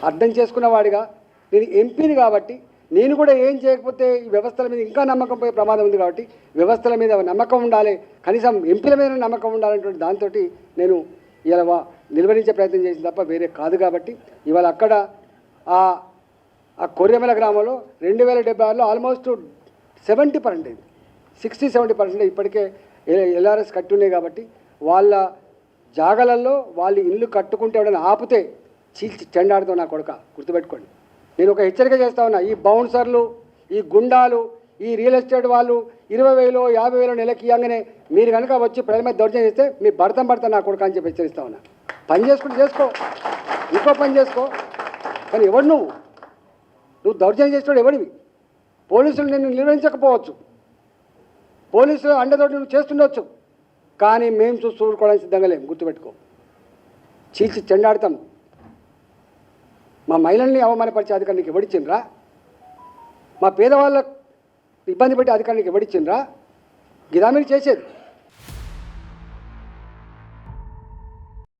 అర్థం చేసుకున్నవాడిగా నేను ఎంపీని కాబట్టి నేను కూడా ఏం చేయకపోతే ఈ వ్యవస్థల మీద ఇంకా నమ్మకం పోయే ప్రమాదం ఉంది కాబట్టి వ్యవస్థల మీద నమ్మకం ఉండాలి, కనీసం ఎంపీల మీద నమ్మకం ఉండాలనేటువంటి దాంతో నేను ఇలా నిలువరించే ప్రయత్నం చేసింది తప్ప వేరే కాదు. కాబట్టి ఇవాళ అక్కడ ఆ కొర్రెమల గ్రామంలో 2076లో ఆల్మోస్ట్ 70% 60-70% ఇప్పటికే ఎల్ఆర్ఎస్ కట్టి ఉన్నాయి. కాబట్టి వాళ్ళ జాగలల్లో వాళ్ళు ఇల్లు కట్టుకుంటే ఎవడైనా ఆపితే చీల్చి చెండాడుతావు నా కొడుక, గుర్తుపెట్టుకోండి. నేను ఒక హెచ్చరిక చేస్తా ఉన్నా, ఈ బౌన్సర్లు, ఈ గుండాలు, ఈ రియల్ ఎస్టేట్ వాళ్ళు 20,000 50,000 నెలకి ఇవ్వగానే మీరు కనుక వచ్చి ప్రజల మీద దౌర్జన్యం చేస్తే మీ భర్త నా కొడుకు అని చెప్పి హెచ్చరిస్తా ఉన్నా. పని చేసుకుంటూ చేసుకో, ఇంకో పని చేసుకో, కానీ ఎవడు నువ్వు దౌర్జన్యం చేసేవాడు ఎవడివి? పోలీసులు నిన్ను నిర్వహించకపోవచ్చు, పోలీసులు అండతోటి నువ్వు చేస్తుండొచ్చు, కానీ మేము చూసుకోవడానికి సిద్ధంగా లేము, గుర్తుపెట్టుకో. చీల్చి చెండాడతాం. మా మహిళల్ని అవమానపరిచే అధికారం నీకు ఎవడిచ్చిండ్రా? మా పేదవాళ్ళ ఇబ్బంది పెట్టే అధికారం నీకు ఎవడిచ్చిండ్రా? గిదా మీరు చేసేది.